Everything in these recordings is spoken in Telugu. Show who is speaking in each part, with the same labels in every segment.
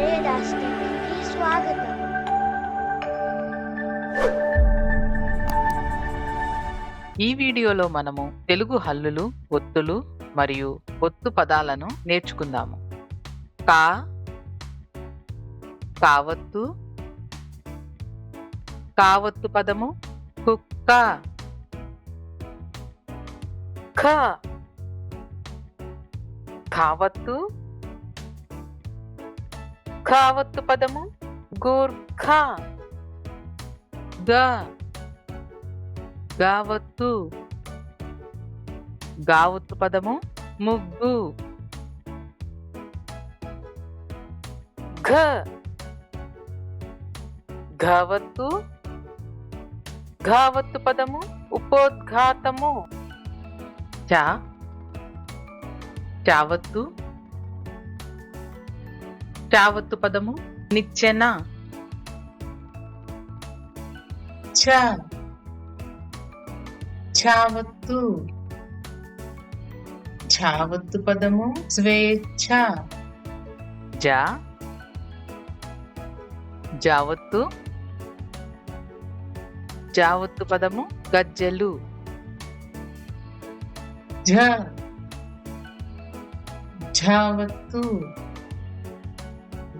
Speaker 1: వేదాశ్రమానికి స్వాగతం.
Speaker 2: ఈ వీడియోలో మనము తెలుగు హల్లులు, ఒత్తులు మరియు ఒత్తు పదాలను నేర్చుకుందాము. కా, కావత్తు, కావత్తు పదము కుక్క. ఖ, ఖావత్తు, ఖావత్తు పదము గూర్ఖ. గ, గావత్తు, గావత్తు పదము ముగ్గు. ఘ, ఘావత్తు, ఘావత్తు పదము ఉపోద్ఘాతము. చ, చావత్తు, చావత్తు పదము నిచ్చెన. ఛ, ఛావత్తు, ఛావత్తు పదము స్వేచ్ఛ. జ, జావత్తు, జావత్తు పదము గజ్జెలు. ఝ, ఝావత్తు,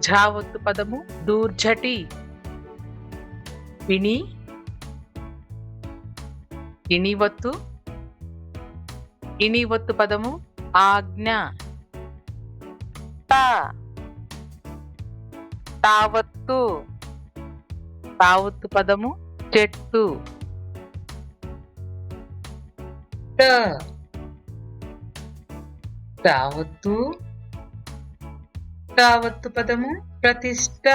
Speaker 2: ఝావత్తు పదము దూర్జటి. పిణి, ఇనివత్తు, ఇనివత్తు పదము ఆజ్ఞ. తా, తావత్తు, తావత్తు పదము చెట్టు. ట, టావత్తు, టావత్తు పదము ప్రతిష్ట.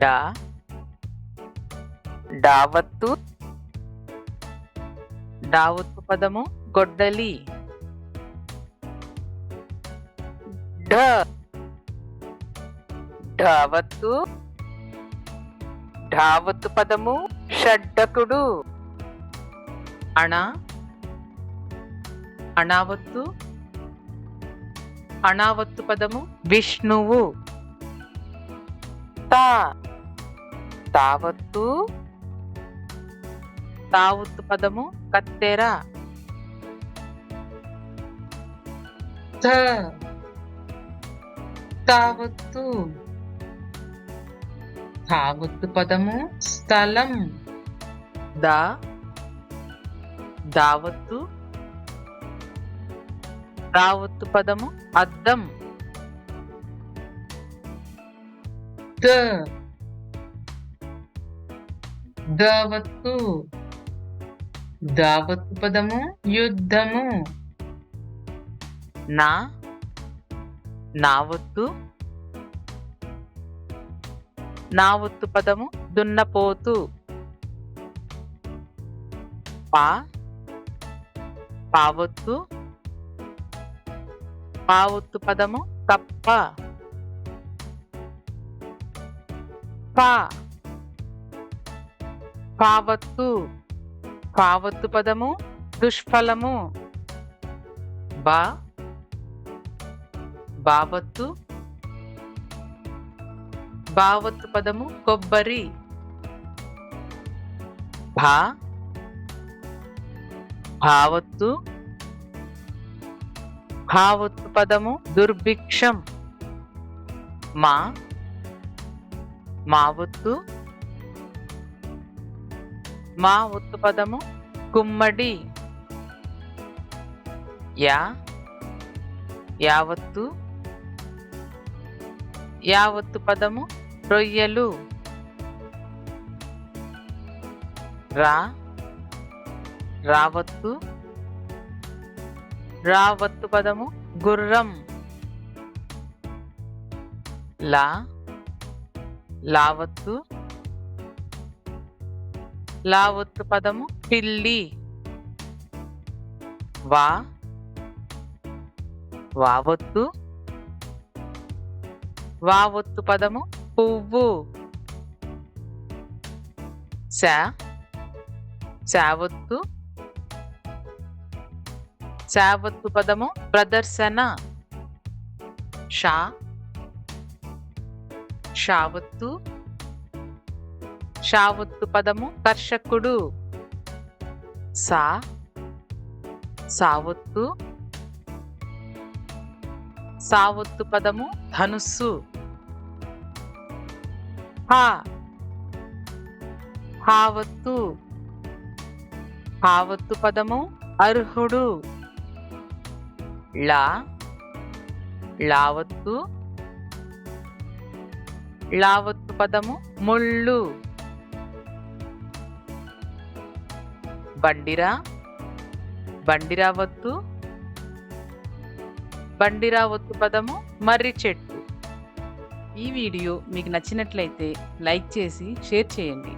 Speaker 2: డా, డావత్తు, డావత్తు పదము గొడ్డలి. ఢ, ఢావత్తు, ఢావత్తు పదము షడ్డకుడు. అణ, అణావత్తు, అణావత్తు పదము విష్ణువు. తా, తావత్తు, తావత్తు పదము కత్తెర. త, తావత్తు, తావత్తు పదము స్థలం. దా, దావత్తు, దావత్తు పదము అద్దం. ద, దావత్తు, దావత్తు పదము యుద్ధము. నా, నావత్తు, నావత్తు పదము దున్నపోతు. పా, పావత్తు, పావత్తు పదము కప్ప. పా, పావత్తు, పావత్తు పదము దుష్ఫలము. బా, బావత్తు, బావత్తు పదము కొబ్బరి. భా, భావత్తు, భావత్తు పదము దుర్భిక్షం. మా, మావత్తు, మావత్తు పదము గుమ్మడి. యా, యావత్తు, యావత్తు పదము రొయ్యలు. రా, రావత్తు, రావత్తు పదము గుర్రం. లా, లావత్తు, లావత్తు పదము పిల్లి. వా, వావత్తు, వావత్తు పదము పువ్వు. శా, శావత్తు, శావత్తు పదము ప్రదర్శన. షా, షావత్తు షావత్తు పదము కర్షకుడు. సా సావత్తు సావత్తు పదము ధనుస్సు. హా హావత్తు హావత్తు పదము అర్హుడు. లా లావత్తు లావత్తు పదము ముళ్ళు. బండిరా బండిరావత్తు బండిరావత్తు పదము మర్రి చెట్టు.
Speaker 1: ఈ వీడియో మీకు నచ్చినట్లయితే లైక్ చేసి షేర్ చేయండి.